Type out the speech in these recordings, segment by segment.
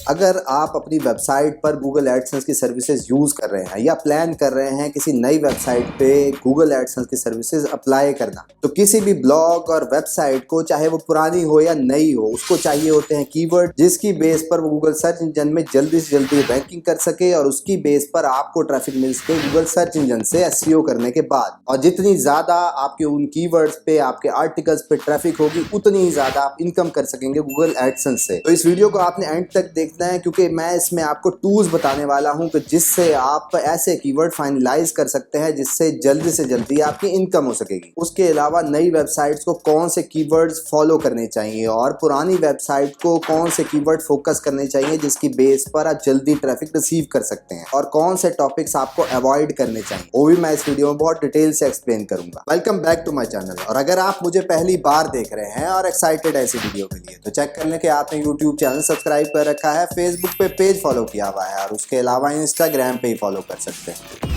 अगर आप अपनी वेबसाइट पर गूगल एडसेंस की सर्विसेज यूज कर रहे हैं या प्लान कर रहे हैं किसी नई वेबसाइट पे गूगल एडसेंस की सर्विसेज अप्लाई करना, तो किसी भी ब्लॉग और वेबसाइट को, चाहे वो पुरानी हो या नई हो, उसको चाहिए होते हैं कीवर्ड जिसकी बेस पर वो गूगल सर्च इंजन में जल्दी से जल्दी रैंकिंग कर सके और उसकी बेस पर आपको ट्रैफिक मिल सके गूगल सर्च इंजन से एसईओ करने के बाद। और जितनी ज्यादा आपके उन कीवर्ड्स पे, आपके आर्टिकल्स पे ट्रैफिक होगी, उतनी ही ज्यादा आप इनकम कर सकेंगे गूगल एडसेंस से। तो इस वीडियो को आपने एंड तक देखना है, क्योंकि मैं इसमें आपको टूल्स बताने वाला हूं कि जिससे आप ऐसे कीवर्ड फाइनलाइज कर सकते हैं जिससे जल्दी से जल्दी आपकी इनकम हो सकेगी। उसके अलावा नई वेबसाइट्स को कौन से कीवर्ड्स फॉलो करने चाहिए और पुरानी वेबसाइट को कौन से कीवर्ड फोकस करने चाहिए जिसकी बेस पर आप जल्दी ट्रैफिक रिसीव कर सकते हैं, और कौन से टॉपिक्स आपको अवॉइड करने चाहिए, वो भी मैं इस वीडियो में बहुत डिटेल से एक्सप्लेन करूंगा। Welcome back to my channel. और अगर आप मुझे पहली बार देख रहे हैं और एक्साइटेड है ऐसी वीडियो के लिए, तो चेक कर लें कि आपने यूट्यूब चैनल सब्सक्राइब कर रखा है, फेसबुक पे पेज फॉलो किया हुआ है, और उसके अलावा इंस्टाग्राम पे ही फॉलो कर सकते हैं।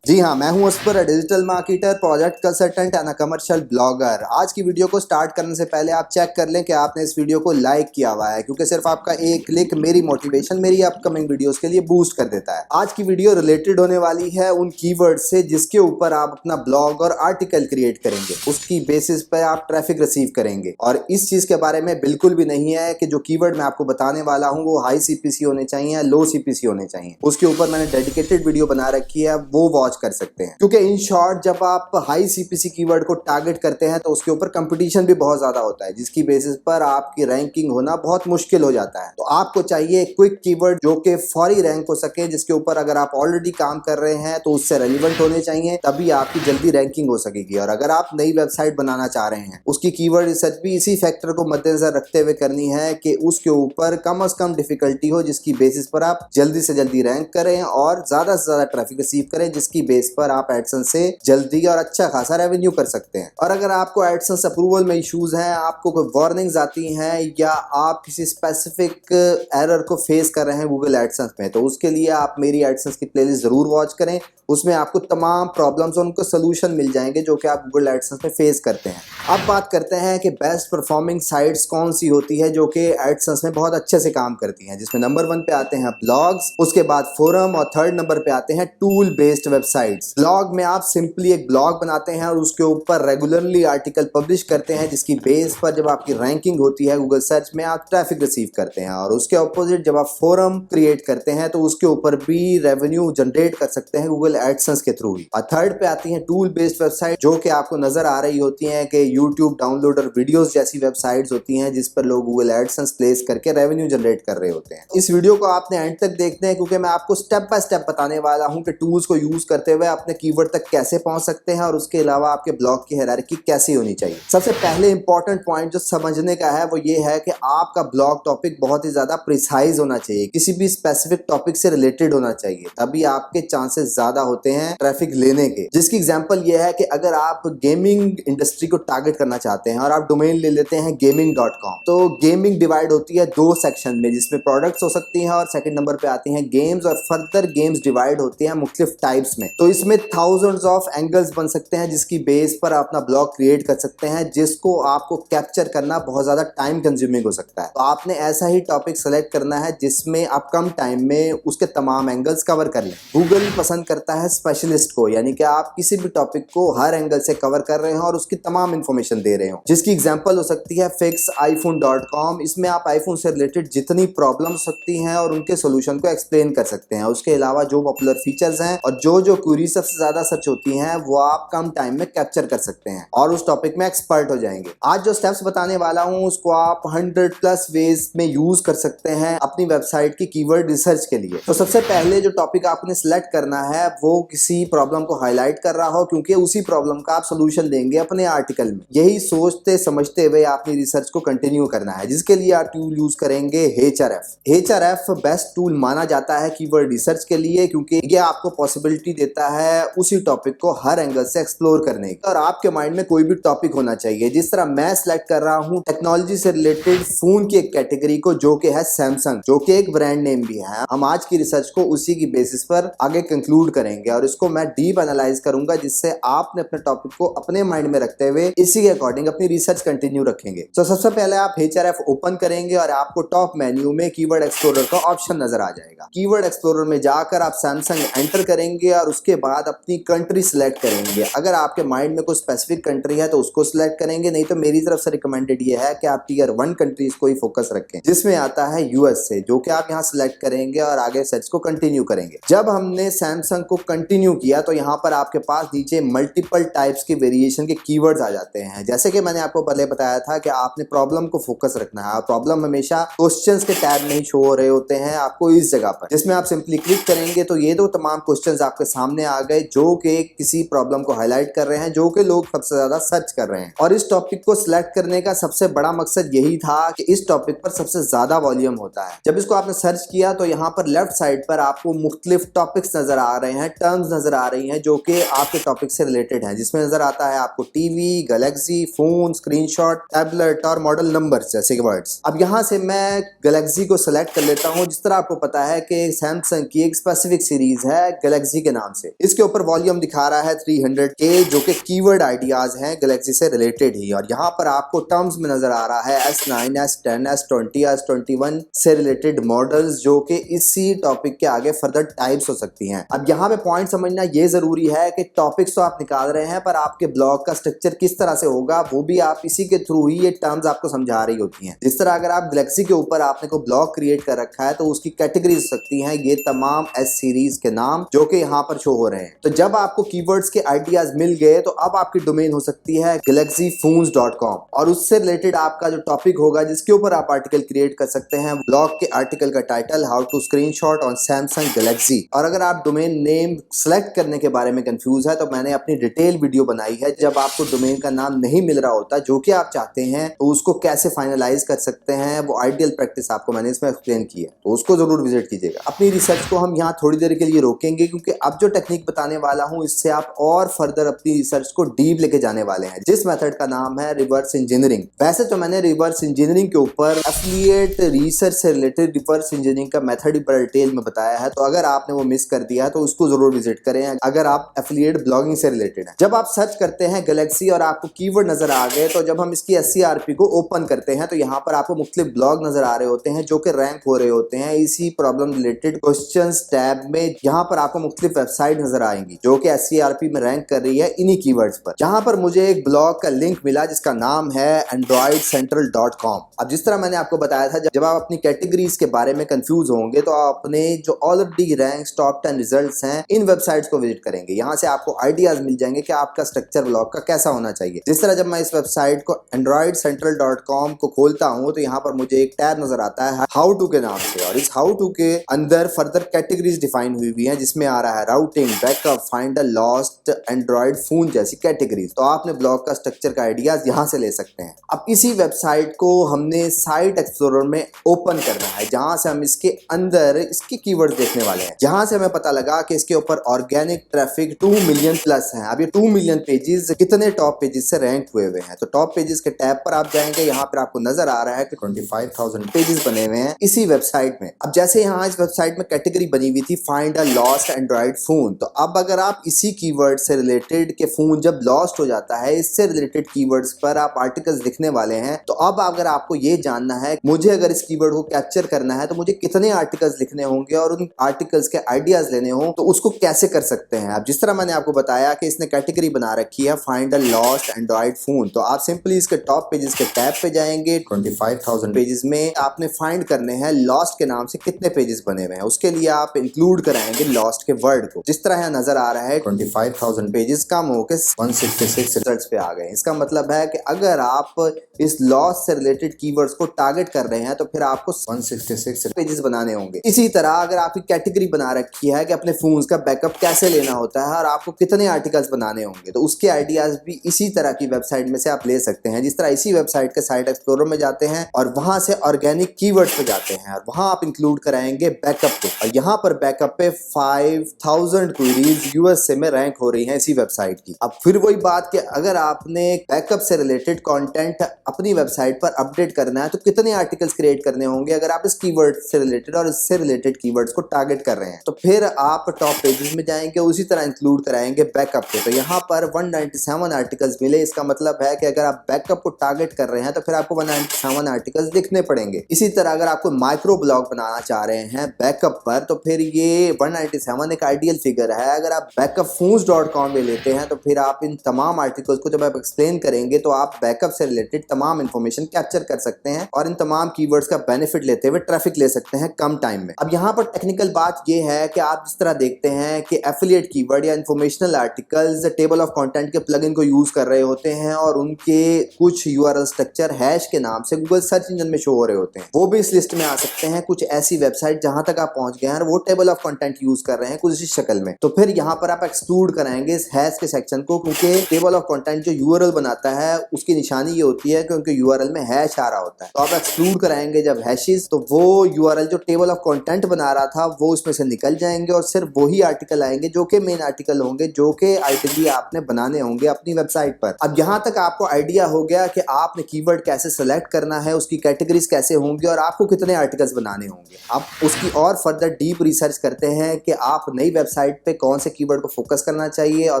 जी हाँ, मैं हूं अस्पर, digital marketer, project consultant and commercial blogger. आज की वीडियो को स्टार्ट करने से पहले आप चेक कर लें कि आपने इस वीडियो को लाइक किया हुआ है, क्योंकि सिर्फ आपका एक क्लिक मेरी मोटिवेशन, मेरी अपकमिंग वीडियोस के लिए बूस्ट कर देता है। आज की वीडियो रिलेटेड होने वाली है उन कीवर्ड से जिसके ऊपर आप अपना ब्लॉग और आर्टिकल क्रिएट करेंगे, उसकी बेसिस पर आप ट्रैफिक रिसीव करेंगे। और इस चीज के बारे में बिल्कुल भी नहीं है कि जो कीवर्ड मैं आपको बताने वाला हूँ वो हाई सीपीसी होने चाहिए या लो सीपीसी होने चाहिए। उसके ऊपर मैंने डेडिकेटेड वीडियो बना रखी है, वो वॉच कर सकते हैं। क्योंकि इन शॉर्ट जब आप हाई सीपीसी कीवर्ड को टारगेट करते हैं तो उसके ऊपर कंपटीशन भी बहुत ज्यादा होता है, जिसकी बेसिस पर आपकी रैंकिंग होना बहुत मुश्किल हो जाता है। तो आपको चाहिए क्विक कीवर्ड जो कि फौरी रैंक हो सके, जिसके ऊपर अगर आप ऑलरेडी काम कर रहे हैं तो उससे रेलिवेंट होने चाहिए, तभी आपकी जल्दी रैंकिंग हो सकेगी। और अगर आप नई वेबसाइट बनाना चाह रहे हैं, उसकी कीवर्ड रिसर्च भी इसी फैक्टर को मद्देनजर रखते हुए करनी है कि उसके ऊपर कम से कम डिफिकल्टी हो, जिसकी बेसिस पर आप जल्दी से जल्दी रैंक करें और ज्यादा से ज्यादा ट्रैफिक रिसीव करें, जिसकी बेस पर आप एडसेंस से जल्दी और अच्छा खासा रेवेन्यू कर सकते हैं। और अगर आपको एडसेंस अप्रूवल में इश्यूज हैं, आपको कोई वार्निंग्स आती हैं, या आप किसी स्पेसिफिक एरर को फेस कर रहे हैं गूगल एडसेंस में, तो उसके लिए आप मेरी एडसेंस की प्लेलिस्ट जरूर वॉच करें। उसमें आपको तमाम प्रॉब्लम्स और उनको सोल्यूशन मिल जाएंगे जो कि आप गूगल एडसेंस में फेस करते हैं। अब बात करते हैं कि बेस्ट परफॉर्मिंग साइट्स कौन सी होती है जो कि एडसेंस में बहुत अच्छे से काम करती हैं, जिसमें नंबर 1 पे आते हैं ब्लॉग्स, उसके बाद फोरम, और थर्ड नंबर पे आते हैं टूल बेस्ड वेबसाइट्स। ब्लॉग में आप सिंपली एक ब्लॉग बनाते हैं और उसके ऊपर रेगुलरली आर्टिकल पब्लिश करते हैं, जिसकी बेस पर जब आपकी रैंकिंग होती है गूगल सर्च में, आप ट्रैफिक रिसीव करते हैं। और उसके ऑपोजिट जब आप फोरम क्रिएट करते हैं तो उसके ऊपर भी रेवेन्यू जनरेट कर सकते हैं गूगल एडसेंस के थ्रू ही। और थर्ड पे आती है टूल बेस्ड वेबसाइट, जो कि आपको नजर आ रही होती हैं कि यूट्यूब डाउनलोडर वीडियोस जैसी वेबसाइट्स होती हैं, जिस पर लोग गूगल एडसेंस प्लेस करके रेवेन्यू जनरेट कर रहे होते हैं। इस वीडियो को आपने एंड तक देखते हैं, क्योंकि मैं आपको स्टेप बाय स्टेप बताने वाला हूं कि टूल्स को यूज करते हुए अपने कीवर्ड तक कैसे पहुंच सकते हैं और उसके अलावा आपके ब्लॉग की हायरार्की कैसी होनी चाहिए। सबसे पहले इंपॉर्टेंट पॉइंट जो समझने का है वो ये है कि आपका ब्लॉग टॉपिक बहुत ही ज्यादा प्रिसाइज होना चाहिए, किसी भी स्पेसिफिक टॉपिक से रिलेटेड होना चाहिए, तभी आपके चांसेस ज्यादा होते हैं ट्रैफिक लेने के। जिसकी एग्जांपल ये है कि अगर आप गेमिंग इंडस्ट्री को टारगेट करना चाहते हैं और आप डोमेन ले लेते हैं gaming.com, तो गेमिंग डिवाइड होती है 2 सेक्शन में, जिसमें प्रोडक्ट्स हो सकती हैं और सेकंड नंबर पे आती हैं गेम्स, और फर्दर गेम्स डिवाइड होती हैं मुख्तलिफ टाइप्स में। तो इसमें थाउजेंड्स ऑफ एंगल्स बन सकते हैं, जिसकी बेस पर अपना ब्लॉग क्रिएट कर सकते हैं, जिसको आपको कैप्चर करना बहुत ज्यादा टाइम कंज्यूमिंग हो सकता है। तो आपने ऐसा ही टॉपिक सेलेक्ट करना है जिसमें आप कम टाइम में उसके तमाम एंगल्स कवर कर लें। गूगल पसंद करता है स्पेशलिस्ट को, यानी कि आप किसी भी टॉपिक को हर एंगल से कवर कर रहे हो और उसकी तमाम इंफॉर्मेशन दे रहे हो। जिसकी एग्जांपल हो सकती है fixIphone.com। इसमें आप आईफोन से रिलेटेड जितनी प्रॉब्लम हो सकती हैं और उनके सोल्यूशन को एक्सप्लेन कर सकते हैं। उसके अलावा जो पॉपुलर फीचर्स हैं और जो क्वेरी सबसे ज्यादा सर्च होती हैं, वो आप कम टाइम में कैप्चर कर सकते हैं और उस टॉपिक में एक्सपर्ट हो जाएंगे। आज जो स्टेप्स बताने वाला हूं उसको आप 100+ वेज में यूज कर सकते हैं अपनी वेबसाइट की कीवर्ड रिसर्च के लिए। तो सबसे पहले जो टॉपिक आपने सिलेक्ट करना है वो किसी प्रॉब्लम को हाईलाइट कर रहा हो, क्योंकि उसी प्रॉब्लम का आप सोल्यूशन देंगे अपने आर्टिकल में। यही सोचते समझते हुए आपने रिसर्च को कंटिन्यू करना है, जिसके लिए आप टूल यूज करेंगे Href। Href बेस्ट टूल माना जाता है कीवर्ड रिसर्च के लिए, क्योंकि ये आपको पॉसिबिलिटी देता देता है उसी टॉपिक को हर एंगल से एक्सप्लोर करने की। और आपके माइंड में कोई भी टॉपिक होना चाहिए। जिस तरह मैं सिलेक्ट कर रहा हूँ टेक्नोलॉजी से रिलेटेड फोन की एक कैटेगरी को, जो कि है सैमसंग, जो कि एक ब्रांड नेम भी है। हम आज की रिसर्च को उसी की बेसिस पर आगे कंक्लूड करेंगे और इसको मैं डीप एनालाइज करूंगा, जिससे आपने अपने टॉपिक को अपने माइंड में रखते हुए इसी के अकॉर्डिंग अपनी रिसर्च कंटिन्यू रखेंगे। तो सबसे पहले आप HRF ओपन करेंगे और आपको टॉप मेन्यू में कीवर्ड एक्सप्लोरर का ऑप्शन नजर आ जाएगा। कीवर्ड एक्सप्लोरर में जाकर आप सैमसंग एंटर करेंगे और उसके बाद अपनी कंट्री सिलेक्ट करेंगे। अगर आपके माइंड में कोई स्पेसिफिक कंट्री है तो उसको सिलेक्ट करेंगे, नहीं तो मेरी तरफ से रिकमेंडेड ये है कि आप Tier 1 कंट्रीज को ही फोकस रखें, जिसमें आता है USA, जो कि आप यहाँ सिलेक्ट करेंगे और आगे सर्च को कंटिन्यू करेंगे। जब हमने सैमसंग को कंटिन्यू किया तो यहाँ पर आपके पास नीचे मल्टीपल टाइप्स के वेरिएशन के कीवर्ड्स आ जाते हैं। जैसे कि मैंने आपको पहले बताया था कि आपने प्रॉब्लम को फोकस रखना है। प्रॉब्लम हमेशा क्वेश्चंस के टैब में ही शो हो रहे होते हैं आपको इस जगह पर, जिसमें आप सिंपली क्लिक करेंगे तो ये दो तमाम क्वेश्चंस आपके सामने आ गए, जो कि किसी प्रॉब्लम को हाईलाइट कर रहे हैं, जो कि लोग सबसे ज्यादा सर्च कर रहे हैं। और इस टॉपिक को सिलेक्ट करने का सबसे बड़ा मकसद यही था कि इस टॉपिक पर सबसे ज्यादा वॉल्यूम होता है। जब इसको आपने सर्च किया तो यहाँ पर लेफ्ट साइड पर आपको मुख्तलिफ टॉपिक्स नजर आ रहे हैं, टर्म्स नजर आ रही हैं, जो कि आपके टॉपिक से रिलेटेड हैं, जिसमें नजर आता है आपको TV, Galaxy, phone, screenshot, tablet और मॉडल नंबर जैसे वर्ड्स। अब यहाँ से मैं गैलेक्सी को सिलेक्ट कर लेता हूँ। जिस तरह आपको पता है कि सैमसंग की एक स्पेसिफिक सीरीज है गैलेक्सी के नाम से, इसके ऊपर वॉल्यूम दिखा रहा है 300K, जो कि कीवर्ड आइडियाज हैं गैलेक्सी से रिलेटेड ही। और यहाँ पर आपको टर्म्स में नजर आ रहा है S9, S10, S20, S21 से रिलेटेड मॉडल्स, जो कि इसी टॉपिक के आगे फर्दर टाइप्स हो सकती हैं। अब यहाँ पे पॉइंट समझना ये जरूरी है कि टॉपिक्स तो आप निकाल रहे हैं, पर आपके ब्लॉग का स्ट्रक्चर किस तरह से होगा वो भी आप इसी के थ्रू ही ये टर्म्स आपको समझा रही होती हैं। जिस तरह अगर आप गैलेक्सी के ऊपर आपने कोई ब्लॉग क्रिएट कर रखा है तो उसकी कैटेगरी हो सकती है ये तमाम S सीरीज के नाम, जो कि यहाँ पर शो हो रहे हैं। तो जब आपको कीवर्ड्स के आइडियाज मिल गए तो अब आपकी डोमेन हो सकती है galaxyphones.com, और उससे रिलेटेड आपका जो टॉपिक होगा जिसके ऊपर आप आर्टिकल क्रिएट कर सकते हैं, ब्लॉग के आर्टिकल का title how to screenshot on Samsung Galaxy. और अगर आप डोमेन नेम सेलेक्ट करने के बारे में कंफ्यूज है तो मैंने अपनी डिटेल वीडियो बनाई है। जब आपको डोमेन का नाम नहीं मिल रहा होता जो कि आप चाहते हैं तो उसको कैसे फाइनलाइज कर सकते हैं, वो आइडियल प्रैक्टिस आपको मैंने इसमें एक्सप्लेन की है, तो उसको जरूर विजिट कीजिएगा। अपनी रिसर्च को हम यहाँ थोड़ी देर के लिए रोकेंगे, क्योंकि अब जो टेक्निक बताने वाला हूँ इससे आप और फर्दर अपनी रिसर्च को डीप लेके जाने वाले हैं, जिस मेथड का नाम है रिवर्स इंजीनियरिंग। वैसे तो मैंने रिवर्स इंजीनियरिंग के ऊपर एफिलिएट रिसर्च से रिलेटेड रिवर्स इंजीनियरिंग का मेथड ही बड़ा डिटेल में बताया है, तो अगर आपने वो मिस कर दिया है तो उसको जरूर विजिट करें अगर आप एफिलिएट ब्लॉगिंग से रिलेटेड है। जब आप सर्च करते हैं गैलेक्सी और आपको कीवर्ड नजर आ गए, तो जब हम इसकी SCRP को ओपन करते हैं तो यहाँ पर आपको मुख्तलिफ ब्लॉग नजर आ रहे होते हैं जो कि रैंक हो रहे होते हैं इसी प्रॉब्लम रिलेटेड क्वेश्चंस टैब में। यहाँ पर आपको मुख्तलिफ वेबसाइट नजर आएंगी जो कि SCRP में रैंक कर रही है इन्हीं कीवर्ड्स पर। जहाँ पर मुझे एक ब्लॉग का लिंक मिला जिसका नाम है androidcentral.com। अब जिस तरह मैंने आपको बताया था, जब आप अपनी कैटेगरीज के बारे में कंफ्यूज होंगे तो आपने जो ऑलरेडी रैंक्स टॉप 10 रिजल्ट्स हैं इन वेबसाइट्स को विजिट करेंगे। यहाँ से आपको आइडियाज मिल जाएंगे कि आपका स्ट्रक्चर ब्लॉग का कैसा होना चाहिए। जिस तरह जब मैं इस वेबसाइट को androidcentral.com को खोलता हूँ तो यहाँ पर मुझे एक टैब नजर आता है हाउ टू के नाम से, और इस हाउ टू के अंदर फर्दर कैटेगरीज डिफाइन हुई है, जिसमें आ रहा है routing, backup, finder, lost, Android phone जैसी कैटेगरीज। तो आपने ब्लॉग का स्ट्रक्चर का आइडियाज यहाँ से ले सकते हैं। अब इसी वेबसाइट को हमने साइट एक्सप्लोरर में ओपन करना है, जहां से हम इसके अंदर इसके कीवर्ड्स देखने वाले हैं। जहां से हमें पता लगा कि इसके ऊपर ऑर्गेनिक ट्रैफिक 2 मिलियन प्लस है। अब ये 2 मिलियन पेजेस कितने टॉप पेजेस से रैंक हुए हुए हैं, तो टॉप पेजेस के टैब पर आप जाएंगे, यहाँ पर आपको नजर आ रहा है कि 25,000 पेजेस बने हुए हैं इसी वेबसाइट में। अब जैसे यहाँ इस वेबसाइट में कैटेगरी बनी हुई थी find a lost Android phone, तो अब अगर आप इसी कीवर्ड से रिलेटेड के फोन जब लॉस्ट हो जाता है, इससे रिलेटेड कीवर्ड्स पर आप आर्टिकल्स लिखने वाले हैं, तो अब अगर आपको ये जानना है मुझे अगर इस कीवर्ड को कैप्चर करना है तो मुझे कितने आर्टिकल्स लिखने होंगे और उन आर्टिकल्स के आइडियाज लेने हो, तो उसको कैसे कर सकते हैं। अब जिस तरह मैंने आपको बताया कि इसने कैटेगरी बना रखी है find a lost Android phone, तो आप सिंपली इसके टॉप पेजेस के टैब पे जाएंगे। 25,000 पेजेस में आपने फाइंड करने हैं लॉस्ट के नाम से कितने पेजेस बने हुए हैं। उसके लिए आप इंक्लूड कराएंगे लॉस्ट के वर्ड को। जिस तरह यहाँ नजर आ रहा है 25,000 पेजेस कम होकर 166 रिजल्ट्स पे आ गए। इसका मतलब है कि अगर आप इस लॉस्ट से रिलेटेड कीवर्ड्स को टारगेट कर रहे हैं तो फिर आपको 166 पेजेस बनाने होंगे। इसी तरह अगर आपकी कैटेगरी बना रखी है कि अपने फोन्स का बैकअप कैसे लेना होता है और आपको कितने आर्टिकल्स बनाने होंगे, तो उसके आइडियाज भी इसी तरह की वेबसाइट में से आप ले सकते हैं। जिस तरह इसी वेबसाइट के साइट एक्सप्लोरर में जाते हैं और वहां से ऑर्गेनिक कीवर्ड्स पे जाते हैं और वहां आप इंक्लूड कराएंगे बैकअप को, और यहाँ पर बैकअप पे 5,000 1000 क्वेरीज यूएसए में रैंक हो रही हैं इसी वेबसाइट की। अब फिर वही बात कि अगर आपने बैकअप से रिलेटेड कंटेंट अपनी वेबसाइट पर अपडेट करना है तो कितने आर्टिकल्स क्रिएट करने होंगे अगर आप इस कीवर्ड से रिलेटेड और इससे रिलेटेड कीवर्ड्स को टारगेट कर रहे हैं। तो फिर आप टॉप पेजेस में जाएंगे, उसी तरह इंक्लूड कराएंगे बैकअप को। तो यहाँ पर 197 आर्टिकल्स मिले, इसका मतलब है कि अगर आप बैकअप को टारगेट कर रहे हैं तो फिर आपको 197 आर्टिकल्स लिखने पड़ेंगे। इसी तरह अगर आपको माइक्रो ब्लॉग बनाना चाह रहे हैं बैकअप पर तो फिर ये 197 एक आइडियल फिगर है। अगर आप backupfoods.com में लेते हैं तो फिर आप इन तमाम आर्टिकल्स को जब आप एक्सप्लेन करेंगे तो आप बैकअप से रिलेटेड तमाम इंफॉर्मेशन कैप्चर कर सकते हैं और इन तमाम कीवर्ड्स का बेनिफिट लेते हुए ट्रैफिक ले सकते हैं कम टाइम में। अब यहाँ पर टेक्निकल बात ये है कि आप जिस तरह देखते हैं कि एफिलिएट कीवर्ड या informational articles table of content के प्लगइन को यूज कर रहे होते हैं और उनके कुछ यूआरएल स्ट्रक्चर हैश के नाम से गूगल सर्च इंजन में शो हो रहे होते हैं, वो भी इस लिस्ट में आ सकते हैं। कुछ ऐसी वेबसाइट जहां तक आप पहुंच गए हैं वो टेबल ऑफ कंटेंट यूज कर रहे हैं कुछ इस शक्ल में, तो फिर यहाँ पर आप एक्सक्लूड कराएंगे इस हैश के सेक्शन को, क्योंकि टेबल ऑफ कंटेंट जो यूआरएल बनाता है उसकी निशानी ये होती है क्योंकि यूआरएल में हैश आ रहा होता है। तो आप एक्सक्लूड कराएंगे जब हैशेस, तो वो यूआरएल जो टेबल ऑफ कंटेंट बना रहा था वो उसमें से निकल जाएंगे और सिर्फ वही आर्टिकल आएंगे जो कि मेन आर्टिकल होंगे, जो कि आइडियली आपने बनाने होंगे अपनी वेबसाइट पर। अब यहाँ तक आपको आइडिया हो गया कि आपने कीवर्ड कैसे सेलेक्ट करना है, उसकी कैटेगरीज कैसे होंगी और आपको कितने आर्टिकल्स बनाने होंगे। अब उसकी और फर्दर डीप रिसर्च करते हैं कि आप नई वेबसाइट पे कौन से कीवर्ड को फोकस करना चाहिए और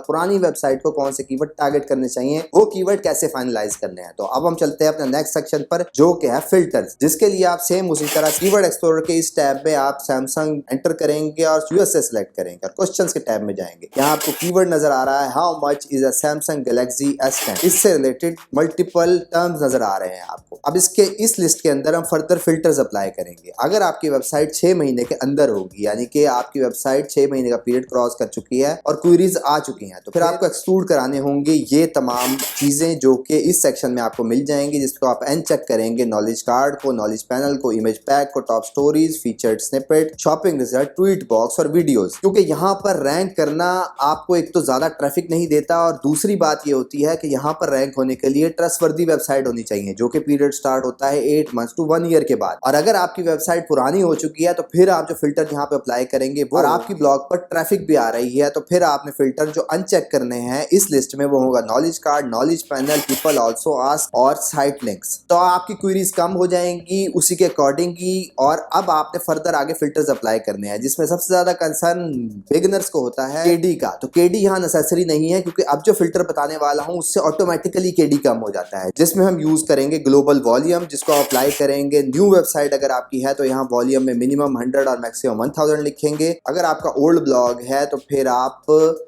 पुरानी वेबसाइट को कौन से कीवर्ड टारगेट करने चाहिए, वो कीवर्ड कैसे फाइनलाइज करने हैं। तो अब हम चलते हैं अपने नेक्स्ट सेक्शन पर जो कि है फिल्टर्स, जिसके लिए आप सेम उसी तरह कीवर्ड एक्सप्लोरर के इस टैब में आप सैमसंग एंटर करेंगे और यूएसए सेलेक्ट करेंगे और क्वेश्चंस के टैब में जाएंगे। यहाँ आपको कीवर्ड नजर आ रहा है how much is a Samsung Galaxy S10, इससे रिलेटेड मल्टीपल टर्म्स नजर आ रहे हैं आपको। अब इसके इस लिस्ट के अंदर हम फर्दर फिल्टर्स अप्लाई करेंगे। अगर आपकी वेबसाइट 6 महीने के अंदर होगी, यानी कि आपकी वेबसाइट 6 महीने का पीरियड क्रॉस कर चुकी है और क्वेरीज आ चुकी हैं, तो फिर आपको एक्सक्लूड कराने होंगे ये तमाम चीजें जो कि इस सेक्शन में आपको मिल जाएंगी, जिसको आप अनचेक करेंगे नॉलेज कार्ड को, नॉलेज पैनल को, इमेज पैक को, top stories, featured snippet, shopping result, tweet box और वीडियोस। क्योंकि यहाँ पर रैंक करना आपको एक तो ज्यादा ट्रैफिक नहीं देता और दूसरी बात ये होती है कि यहाँ पर रैंक होने के लिए ट्रस्टवर्दी वेबसाइट होनी चाहिए, जो कि पीरियड स्टार्ट होता है 8 मंथ्स टू 1 ईयर के बाद। और अगर आपकी वेबसाइट पुरानी हो चुकी है तो फिर आप जो फिल्टर यहाँ पे अप्लाई करेंगे वो, और आपकी ब्लॉग पर ट्रैफिक भी आ रही है, तो फिर आपने फिल्टर जो अनचेक करने हैं इस लिस्ट में वो होगा knowledge card, knowledge panel, people also ask और साइट लिंक्स। तो आपकी क्वेरीज कम हो जाएंगी उसी के अकॉर्डिंग ही। और अब आपने फर्दर आगे फिल्टर्स अप्लाई करने हैं, जिसमें सबसे ज्यादा कंसर्न बिगिनर्स को होता है केडी का। तो केडी यहाँ नेसेसरी नहीं है, क्योंकि अब जो फिल्टर बताने वाला हूँ उससे ऑटोमेटिकली केडी कम हो जाता है, जिसमें हम यूज करेंगे ग्लोबल वॉल्यूम, जिसको अप्लाई करेंगे। न्यू वेबसाइट अगर आपकी है तो यहाँ वॉल्यूम में मिनिमम 100 और मैक्सिमम 1000 लिखेंगे। अगर आपका ओल्ड ब्लॉग है तो फिर आप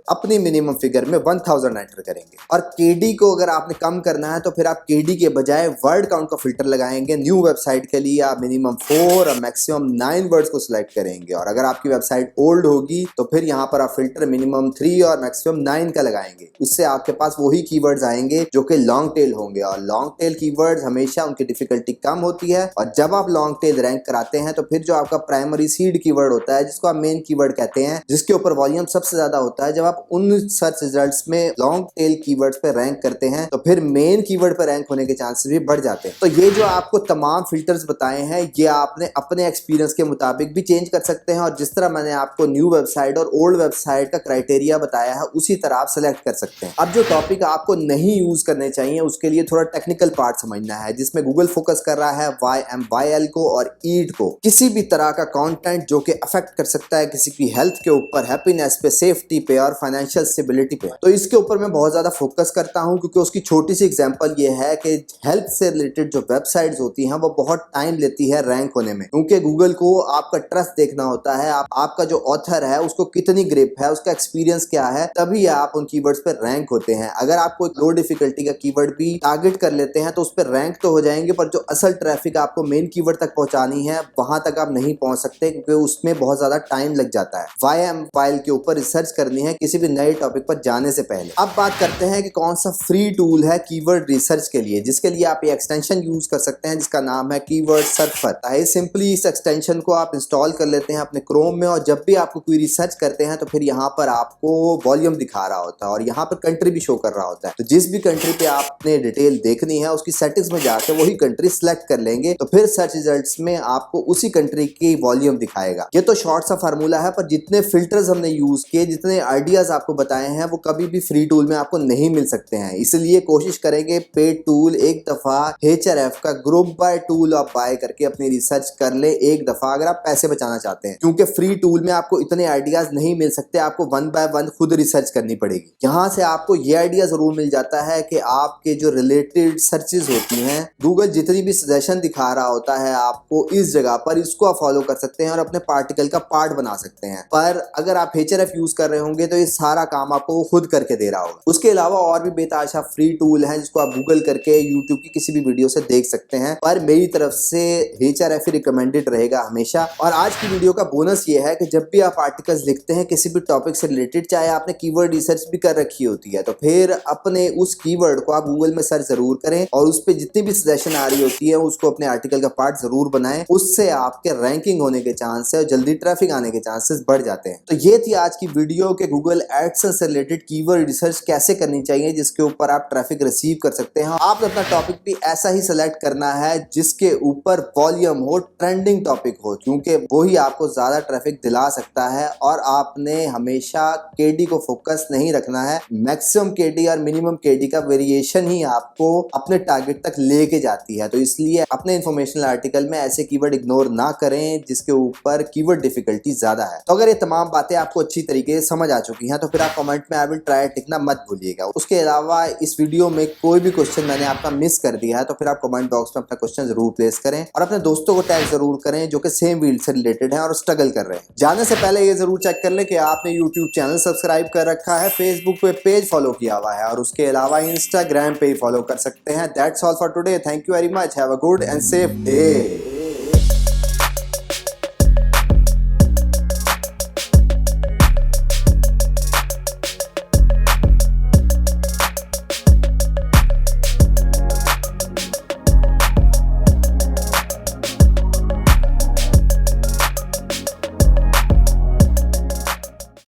अपनी मिनिमम फिगर में 1000 एंटर करेंगे। और केडी को अगर आपने कम करना है तो फिर आप केडी के बजाय वर्ड काउंट का फिल्टर लगाएंगे। न्यू वेबसाइट के लिए आप मिनिमम 4 और मैक्सिमम 9 वर्ड्स को सिलेक्ट करेंगे। और अगर आपकी वेबसाइट ओल्ड होगी तो फिर यहाँ पर आप फिल्टर मिनिमम 3 और मैक्सिमम 9 का लगाएंगे। उससे आपके पास वही कीवर्ड्स आएंगे जो कि लॉन्ग टेल होंगे, और लॉन्ग टेल कीवर्ड्स हमेशा उनकी डिफिकल्टी कम होती है। और जब आप लॉन्ग टेल रैंक कराते हैं तो फिर जो आपका प्राइमरी सीड कीवर्ड होता है, जिसको आप मेन कीवर्ड कहते हैं, जिसके ऊपर वॉल्यूम सबसे ज्यादा होता है, जब आप उन सर्च रिजल्ट्स में लॉन्ग टेल कीवर्ड्स पे रैंक करते हैं तो फिर मेन कीवर्ड पे रैंक होने के चांसेस भी बढ़ जाते हैं। तो ये जो आपको तमाम फिल्टर्स बताए हैं ये आपने अपने एक्सपीरियंस के मुताबिक भी चेंज कर सकते हैं, और जिस तरह मैंने आपको न्यू वेबसाइट और ओल्ड वेबसाइट का क्राइटेरिया बताया है उसी तरह आप सेलेक्ट कर सकते हैं। अब जो टॉपिक आपको नहीं यूज करने चाहिए उसके लिए थोड़ा टेक्निकल पार्ट समझना है, जिसमें गूगल फोकस कर रहा है YMYL को और ईड को। किसी भी तरह का कंटेंट जो कि अफेक्ट कर सकता है किसी की हेल्थ के ऊपर, हैप्पीनेस पे, सेफ्टी पे और फाइनेंशियल स्टेबिलिटी पे, तो इसके ऊपर मैं बहुत ज्यादा फोकस करता हूं, क्योंकि उसकी छोटी सी एग्जांपल ये है कि हेल्थ से रिलेटेड जो वेबसाइट्स होती हैं वो बहुत टाइम लेती है रैंक होने में, क्योंकि गूगल को आपका ट्रस्ट देखना होता है, आपका जो ऑथर है उसको कितनी ग्रिप है, उसका एक्सपीरियंस क्या है, तभी आप उन कीवर्ड्स पे रैंक होते हैं। अगर आप कोई लो डिफिकल्टी का कीवर्ड भी टारगेट कर लेते हैं तो उस पर रैंक तो हो जाएंगे, पर जो असल ट्रैफिक आपको मेन कीवर्ड तक पहुंचानी है वहां तक आप नहीं पहुंच सकते, क्योंकि उसमें बहुत ज्यादा टाइम लग जाता है। YMYL के ऊपर रिसर्च करनी है किसी भी नए टॉपिक पर जाने से पहले। अब बात करते हैं कि कौन सा फ्री टूल है कीवर्ड रिसर्च के लिए, जिसके लिए आप ये एक्सटेंशन यूज कर सकते हैं, जिसका नाम है कीवर्ड सर्फर। सिंपली इस एक्सटेंशन को आप इंस्टॉल कर लेते हैं अपने क्रोम में, और जब भी आपको क्वेरी सर्च करते हैं तो फिर यहाँ पर आपको वॉल्यूम दिखा रहा होता है और यहाँ पर कंट्री भी शो कर रहा होता है। तो जिस भी कंट्री पे आपने डिटेल देखनी है उसकी सेटिंग्स में जाकर वही कंट्री सिलेक्ट कर लेंगे, तो फिर सर्च रिजल्ट्स में आपको उसी कंट्री की वॉल्यूम दिखाएगा। ये तो शॉर्ट सा फार्मूला है, पर जितने फिल्टर फिल्टर्स हमने यूज किए, जितने आइडियाज आपको बताए हैं वो कभी भी फ्री टूल में आपको नहीं मिल सकते हैं। इसलिए कोशिश करेंगे पेड टूल एक दफा HRF का ग्रुप बाय टूल आप बाय करके अपनी रिसर्च कर ले एक दफा, अगर आप पैसे बचाना चाहते हैं, क्योंकि फ्री टूल में आपको इतने आइडियाज नहीं मिल सकते, आपको वन बाय वन खुद रिसर्च करनी पड़ेगी। यहाँ से आपको ये आइडिया जरूर मिल जाता है कि आपके जो रिलेटेड सर्चेज होती हैं, गूगल जितनी भी सजेशन दिखा रहा होता है आपको इस जगह पर, इसको आप फॉलो कर सकते हैं और अपने पार्टिकल का पार्ट बना सकते हैं। पर अगर आप HRF यूज कर रहे होंगे तो ये सारा काम आपको वो खुद करके दे रहा होगा। उसके अलावा और भी बेताशा फ्री टूल है जिसको आप गूगल करके यूट्यूब की किसी भी वीडियो से देख सकते हैं, पर मेरी तरफ से HRF ही रिकमेंडेड रहेगा हमेशा। और आज की वीडियो का बोनस ये है कि जब भी आप आर्टिकल्स लिखते हैं किसी भी टॉपिक से रिलेटेड, चाहे आपने कीवर्ड रिसर्च भी कर रखी होती है, तो फिर अपने उस कीवर्ड को आप गूगल में सर्च जरूर करें और उस पर जितनी भी सजेशन आ रही होती है उसको अपने आर्टिकल का पार्ट जरूर बनाएं। उससे आपके रैंकिंग होने के चांस है और जल्दी ट्रैफिक आने के चांसेस बढ़ जाते हैं। तो ये थी आज की वीडियो के गूगल एडसेंस से रिलेटेड कीवर्ड रिसर्च कैसे करनी चाहिए जिसके ऊपर आप ट्रैफिक रिसीव कर सकते हैं। आपने अपना टॉपिक भी ऐसा ही सेलेक्ट करना है जिसके ऊपर वॉल्यूम हो, ट्रेंडिंग टॉपिक हो, क्योंकि वही आपको ज्यादा ट्रैफिक दिला सकता है। और आपने हमेशा KD को फोकस नहीं रखना है, मैक्सिमम KD और मिनिमम KD का वेरिएशन ही आपको अपने टारगेट तक लेके जाती है। तो इसलिए अपने इंफॉर्मेशनल आर्टिकल में ऐसे कीवर्ड इग्नोर ना करें जिसके ऊपर कीवर्ड डिफिकल्टी ज्यादा है। तो अगर ये तमाम बातें आपको अच्छी तरीके से समझ आ चुकी हैं तो फिर आप कमेंट में आई विल ट्राई लिखना मत भूलिएगा। उसके अलावा इस वीडियो में कोई भी क्वेश्चन मैंने आपका मिस कर दिया है तो फिर आप कमेंट बॉक्स में अपना क्वेश्चन जरूर प्लेस करें और अपने दोस्तों को टैग जरूर करें जो कि सेम फील्ड से रिलेटेड है और स्ट्रगल कर रहे हैं। जाने से पहले ये जरूर चेक कर लें कि आपने यूट्यूब चैनल सब्सक्राइब कर रखा है, फेसबुक पे पेज फॉलो किया हुआ है और उसके अलावा इंस्टाग्राम पे फॉलो कर सकते हैं। That's all for today. Thank you very much. Have a good and safe day.